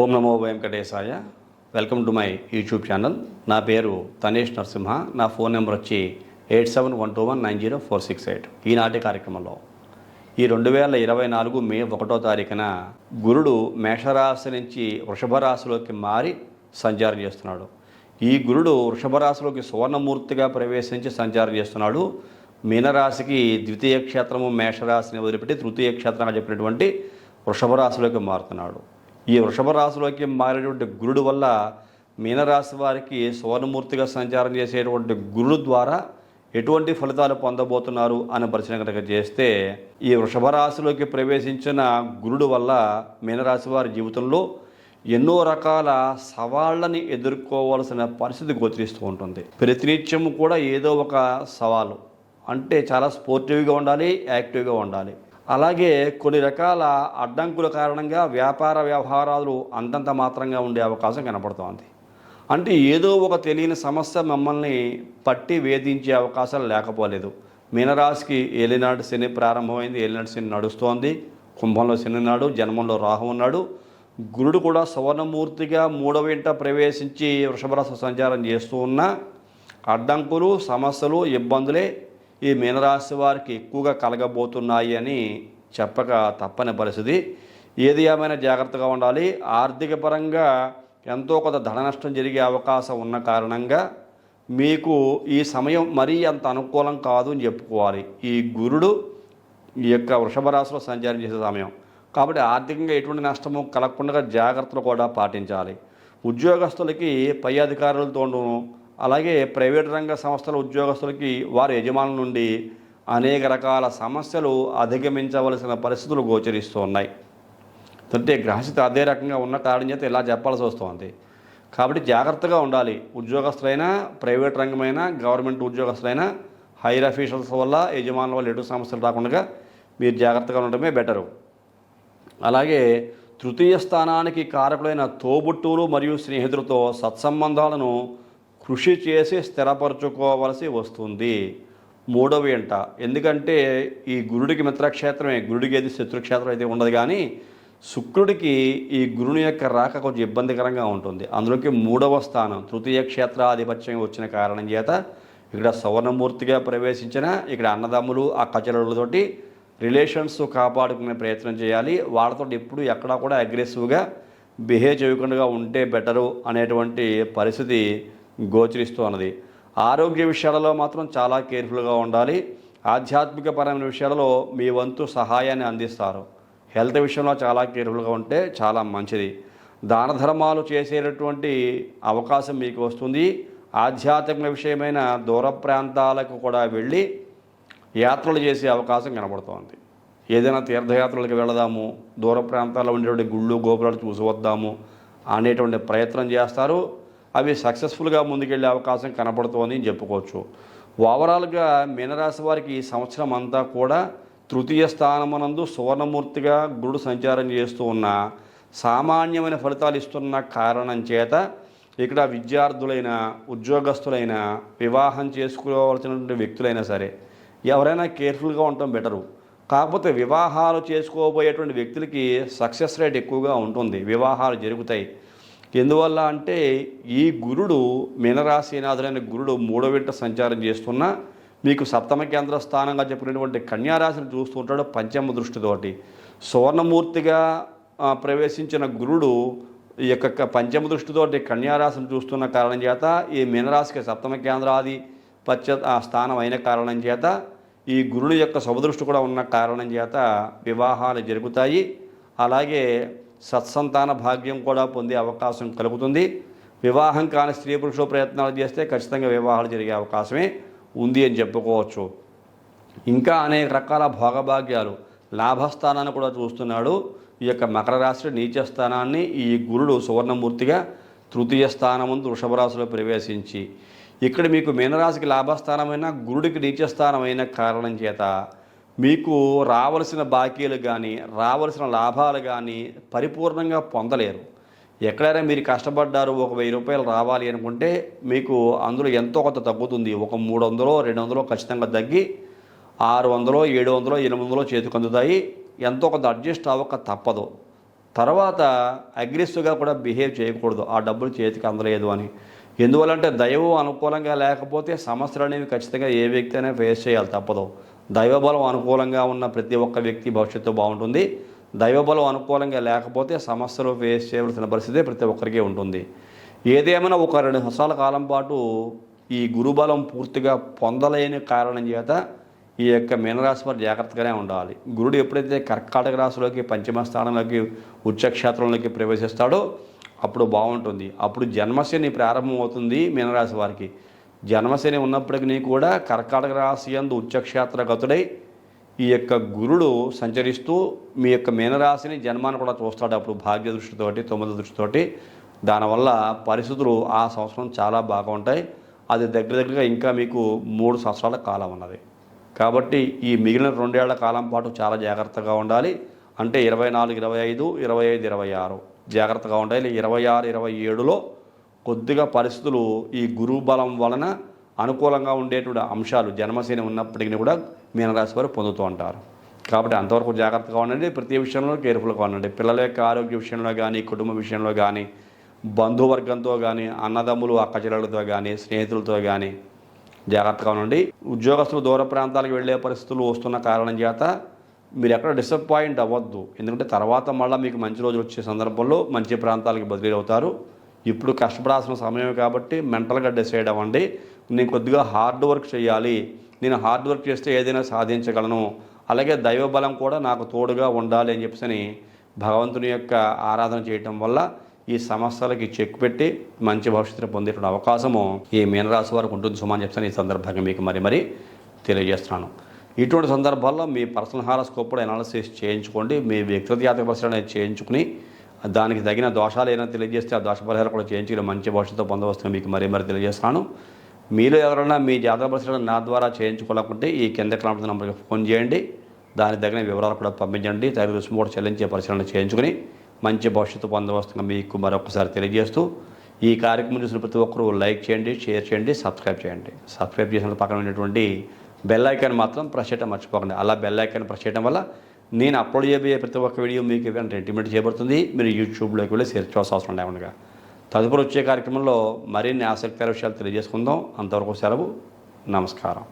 Om Namo Venkatesaya. Welcome to my YouTube channel. నా పేరు తనేష్ నరసింహ. నా ఫోన్ నెంబర్ వచ్చి 8712190468. ఈనాటి కార్యక్రమంలో ఈ 2024 మే 1వ తారీఖున గురుడు మేషరాశి నుంచి వృషభ రాశిలోకి మారి సంచారం చేస్తున్నాడు. ఈ గురుడు వృషభ రాశిలోకి సువర్ణమూర్తిగా ప్రవేశించి సంచారం చేస్తున్నాడు. మీనరాశికి ద్వితీయ క్షేత్రము మేషరాశిని వదిలిపెట్టి తృతీయ క్షేత్రంగా చెప్పినటువంటి వృషభ రాశిలోకి మారుతున్నాడు. ఈ వృషభ రాశిలోకి మారేటువంటి గురుడు వల్ల మీనరాశి వారికి సువర్ణమూర్తిగా సంచారం చేసేటువంటి గురుడు ద్వారా ఎటువంటి ఫలితాలు పొందబోతున్నారు అనే పరిశీలన కనుక చేస్తే, ఈ వృషభ రాశిలోకి ప్రవేశించిన గురుడు వల్ల మీనరాశి వారి జీవితంలో ఎన్నో రకాల సవాళ్ళని ఎదుర్కోవాల్సిన పరిస్థితి గోచరిస్తూ ఉంటుంది. ప్రతినిత్యం కూడా ఏదో ఒక సవాలు, అంటే చాలా స్పోర్టివ్గా ఉండాలి, యాక్టివ్గా ఉండాలి. అలాగే కొన్ని రకాల అడ్డంకుల కారణంగా వ్యాపార వ్యవహారాలు అంతంత మాత్రంగా ఉండే అవకాశం కనపడుతోంది. అంటే ఏదో ఒక తెలియని సమస్య మమ్మల్ని పట్టి వేధించే అవకాశాలు లేకపోలేదు. మీనరాశికి ఏలినాటి శని ప్రారంభమైంది, ఏలినాటి శని నడుస్తోంది. కుంభంలో శని ఉన్నాడు, జన్మంలో రాహు ఉన్నాడు. గురుడు కూడా సువర్ణమూర్తిగా 3వ ఇంట ప్రవేశించి వృషభరాశి సంచారం చేస్తూ ఉన్న అడ్డంకులు, సమస్యలు, ఇబ్బందులే ఈ మీనరాశి వారికి ఎక్కువగా కలగబోతున్నాయి అని చెప్పక తప్పని పరిస్థితి. ఏది ఏమైనా జాగ్రత్తగా ఉండాలి. ఆర్థిక పరంగా ఎంతో కొంత ధన నష్టం జరిగే అవకాశం ఉన్న కారణంగా మీకు ఈ సమయం మరీ అంత అనుకూలం కాదు అని చెప్పుకోవాలి. ఈ గురుడు ఈ యొక్క వృషభ రాశిలో సంచారం చేసే సమయం కాబట్టి ఆర్థికంగా ఎటువంటి నష్టము కలగకుండా జాగ్రత్తలు కూడా పాటించాలి. ఉద్యోగస్తులకి పై అధికారులతోనూ, అలాగే ప్రైవేట్ రంగ సంస్థల ఉద్యోగస్తులకి వారి యజమానుల నుండి అనేక రకాల సమస్యలు అధిగమించవలసిన పరిస్థితులు గోచరిస్తూ ఉన్నాయి. అంటే గ్రహస్థితి అదే రకంగా ఉన్న కారణం చేత ఇలా చెప్పాల్సి వస్తుంది. కాబట్టి జాగ్రత్తగా ఉండాలి. ఉద్యోగస్తులైనా, ప్రైవేట్ రంగమైనా, గవర్నమెంట్ ఉద్యోగస్తులైనా, హైర్ అఫీషియల్స్ వల్ల, యజమానుల వల్ల ఎటు సమస్యలు రాకుండా మీరు జాగ్రత్తగా ఉండడమే బెటరు. అలాగే తృతీయ స్థానానికి కారకులైన తోబుట్టువులు మరియు స్నేహితులతో సత్సంబంధాలను కృషి చేసి స్థిరపరచుకోవలసి వస్తుంది 3వ ఇంట. ఎందుకంటే ఈ గురుడికి మిత్రక్షేత్రమే, గురుడికి ఏది శత్రుక్షేత్రం అయితే ఉండదు. కానీ శుక్రుడికి ఈ గురుని యొక్క రాక కొంచెం ఇబ్బందికరంగా ఉంటుంది. అందులోకి 3వ స్థానం తృతీయ క్షేత్రాధిపత్యం వచ్చిన కారణం చేత ఇక్కడ సువర్ణమూర్తిగా ప్రవేశించిన ఇక్కడ అన్నదమ్ములు, అక్కచెల్లెళ్ళతోటి రిలేషన్స్ కాపాడుకునే ప్రయత్నం చేయాలి. వాళ్ళతో ఎప్పుడు ఎక్కడా కూడా అగ్రెసివ్గా బిహేవ్ చేయకుండా ఉంటే బెటరు అనేటువంటి పరిస్థితి గోచరిస్తూ ఉన్నది. ఆరోగ్య విషయాలలో మాత్రం చాలా కేర్ఫుల్గా ఉండాలి. ఆధ్యాత్మిక పరమైన విషయాలలో మీ వంతు సహాయాన్ని అందిస్తారు. హెల్త్ విషయంలో చాలా కేర్ఫుల్గా ఉంటే చాలా మంచిది. దాన ధర్మాలు చేసేటటువంటి అవకాశం మీకు వస్తుంది. ఆధ్యాత్మిక విషయమైన దూర ప్రాంతాలకు కూడా వెళ్ళి యాత్రలు చేసే అవకాశం కనబడుతోంది. ఏదైనా తీర్థయాత్రలకు వెళదాము, దూర ప్రాంతాల్లో ఉండేటువంటి గుళ్ళు గోపురాలు చూసి వద్దాము అనేటువంటి ప్రయత్నం చేస్తారు. అవి సక్సెస్ఫుల్గా ముందుకెళ్ళే అవకాశం కనపడుతోంది అని చెప్పుకోవచ్చు. ఓవరాల్గా మీనరాశి వారికి ఈ సంవత్సరం అంతా కూడా తృతీయ స్థానమునందు సువర్ణమూర్తిగా గురుడు సంచారం చేస్తూ ఉన్న సామాన్యమైన ఫలితాలు ఇస్తున్న కారణం చేత ఇక్కడ విద్యార్థులైన, ఉద్యోగస్తులైన, వివాహం చేసుకోవాల్సినటువంటి వ్యక్తులైనా సరే ఎవరైనా కేర్ఫుల్గా ఉండటం బెటరు. కాకపోతే వివాహాలు చేసుకోబోయేటువంటి వ్యక్తులకి సక్సెస్ రేట్ ఎక్కువగా ఉంటుంది, వివాహాలు జరుగుతాయి. ఎందువల్ల అంటే ఈ గురుడు మీనరాశినాథులైన గురుడు 3వ ఇంట సంచారం చేస్తున్నా మీకు సప్తమ కేంద్ర స్థానంగా చెప్పినటువంటి కన్యారాశిని చూస్తూ ఉంటాడు పంచమ దృష్టితోటి. సువర్ణమూర్తిగా ప్రవేశించిన గురుడు ఈ యొక్క పంచమ దృష్టితోటి కన్యారాశిని చూస్తున్న కారణం చేత ఈ మీనరాశికి సప్తమ కేంద్రాధిపత్య స్థానం అయిన కారణం చేత ఈ గురుడు యొక్క శుభదృష్టి కూడా ఉన్న కారణం చేత వివాహాలు జరుగుతాయి. అలాగే సత్సంతాన భాగ్యం కూడా పొందే అవకాశం కలుగుతుంది. వివాహం కాని స్త్రీ పురుషులు ప్రయత్నాలు చేస్తే ఖచ్చితంగా వివాహాలు జరిగే అవకాశమే ఉంది అని చెప్పుకోవచ్చు. ఇంకా అనేక రకాల భోగభాగ్యాలు, లాభస్థానాన్ని కూడా చూస్తున్నాడు. ఈ యొక్క మకర రాశి నీచ స్థానాన్ని ఈ గురుడు సువర్ణమూర్తిగా తృతీయ స్థానముందు వృషభ రాశిలో ప్రవేశించి ఇక్కడ మీకు మీనరాశికి లాభస్థానమైన గురుడికి నీచ స్థానమైన కారణం చేత మీకు రావలసిన బాకీలు కానీ, రావలసిన లాభాలు కానీ పరిపూర్ణంగా పొందలేరు. ఎక్కడైనా మీరు కష్టపడ్డారు, ఒక 1000 రూపాయలు రావాలి అనుకుంటే మీకు అందులో ఎంతో కొంత తగ్గుతుంది. ఒక 300, 200 ఖచ్చితంగా తగ్గి 600, 700, 800 చేతికి అందుతాయి. ఎంతో కొంత అడ్జస్ట్ అవ్వక తప్పదు. తర్వాత అగ్రెసివ్గా కూడా బిహేవ్ చేయకూడదు, ఆ డబ్బులు చేతికి అందలేదు అని. ఎందువల్లంటే దైవం అనుకూలంగా లేకపోతే సమస్యలు అనేవి ఖచ్చితంగా ఏ వ్యక్తి అయినా ఫేస్ చేయాలి, తప్పదు. దైవబలం అనుకూలంగా ఉన్న ప్రతి ఒక్క వ్యక్తి భవిష్యత్తు బాగుంటుంది. దైవబలం అనుకూలంగా లేకపోతే సమస్యలు ఫేస్ చేయవలసిన పరిస్థితి ప్రతి ఒక్కరికి ఉంటుంది. ఏదేమైనా ఒక 2 సంవత్సరాల కాలం పాటు ఈ గురుబలం పూర్తిగా పొందలేని కారణం చేత ఈ యొక్క మీనరాశి వారు జాగ్రత్తగానే ఉండాలి. గురుడు ఎప్పుడైతే కర్కాటక రాశిలోకి పంచమ స్థానంలోకి ఉచ్చక్షేత్రంలోకి ప్రవేశిస్తాడో అప్పుడు బాగుంటుంది. అప్పుడు జన్మశని ప్రారంభమవుతుంది మీనరాశి వారికి. జన్మశని ఉన్నప్పటికీ కూడా కర్కాటక రాశి యందు ఉచ్చక్షేత్ర గతుడై ఈ యొక్క గురుడు సంచరిస్తూ మీ యొక్క మీనరాశిని జన్మాన్ని కూడా చూస్తాడు. అప్పుడు భాగ్య దృష్టితోటి 9వ దృష్టితోటి. దానివల్ల పరిస్థితులు ఆ సంవత్సరం చాలా బాగా ఉంటాయి. అది దగ్గరగా ఇంకా మీకు 3 సంవత్సరాల కాలం ఉన్నది. కాబట్టి ఈ మిగిలిన 2 ఏళ్ల కాలం పాటు చాలా జాగ్రత్తగా ఉండాలి. అంటే 24, 25, 25, 26 జాగ్రత్తగా ఉండాలి. 26, 27లో కొద్దిగా పరిస్థితులు ఈ గురువు బలం వలన అనుకూలంగా ఉండేటువంటి అంశాలు జన్మశని ఉన్నప్పటికీ కూడా మీనరాశి వారు పొందుతూ ఉంటారు. కాబట్టి అంతవరకు జాగ్రత్తగా ఉండండి. ప్రతి విషయంలో కేర్ఫుల్గా ఉండండి. పిల్లల యొక్క ఆరోగ్య విషయంలో కానీ, కుటుంబ విషయంలో కానీ, బంధువర్గంతో కానీ, అన్నదమ్ములు అక్కచెల్లెలతో కానీ, స్నేహితులతో కానీ జాగ్రత్తగా ఉండండి. ఉద్యోగస్తులు దూర ప్రాంతాలకు వెళ్ళే పరిస్థితులు వస్తున్న కారణం చేత మీరు ఎక్కడ డిసప్పాయింట్ అవ్వద్దు. ఎందుకంటే తర్వాత మళ్ళీ మీకు మంచి రోజులు వచ్చే సందర్భంలో మంచి ప్రాంతాలకు బదిలీ అవుతారు. ఇప్పుడు కష్టపడాల్సిన సమయం కాబట్టి మెంటల్గా డిసైడ్ అవ్వండి. నేను కొద్దిగా హార్డ్ వర్క్ చేయాలి, నేను హార్డ్ వర్క్ చేస్తే ఏదైనా సాధించగలను, అలాగే దైవబలం కూడా నాకు తోడుగా ఉండాలి అని చెప్పేసి భగవంతుని యొక్క ఆరాధన చేయటం వల్ల ఈ సమస్యలకి చెక్ పెట్టి మంచి భవిష్యత్తును పొందేటువంటి అవకాశము ఈ మీనరాశి వారికి ఉంటుంది సుమని చెప్పని ఈ సందర్భంగా మీకు మరి తెలియజేస్తున్నాను. ఇటువంటి సందర్భాల్లో మీ పర్సనల్ హారోస్కోప్ కూడా అనాలిసిస్ చేయించుకోండి. మీ వ్యక్తిగత జాతక పరిశీలన చేయించుకుని దానికి తగిన దోషాలు ఏమైనా తెలియజేస్తే ఆ దోష పరిహారం కూడా చేయించుకుని మంచి భవిష్యత్తు పొందవస్తుందని మీకు మరి తెలియజేస్తున్నాను. మీలో ఎవరైనా మీ జాతక పరిశీలన నా ద్వారా చేయించుకోవాలనుకుంటే ఈ కింద కనబడుతున్న నంబర్కి ఫోన్ చేయండి. దానికి తగిన వివరాలు కూడా పంపించండి. తగిన రుసుము కూడా చెల్లించే పరిశీలన చేయించుకుని మంచి భవిష్యత్తు పొందవస్తుందిగా మీకు మరొకసారి తెలియజేస్తూ ఈ కార్యక్రమం చూసిన ప్రతి ఒక్కరూ లైక్ చేయండి, షేర్ చేయండి, సబ్స్క్రైబ్ చేయండి. సబ్స్క్రైబ్ చేసిన పక్కన ఉన్నటువంటి బెల్ ఐకాన్ మాత్రం ప్రెస్ చేయడం మర్చిపోకండి. అలా బెల్ ఐకాన్ ప్రెస్ చేయడం వల్ల నేను అప్లోడ్ చేయబోయే ప్రతి ఒక్క వీడియో మీకు ఇంటిమేట్ చేయబడుతుంది. మీరు యూట్యూబ్లోకి వెళ్ళి షేర్ చేయాల్సిన అవసరం లేకుండా. తదుపరి వచ్చే కార్యక్రమంలో మరిన్ని ఆసక్తికర విషయాలు తెలియజేసుకుందాం. అంతవరకు సెలవు. నమస్కారం.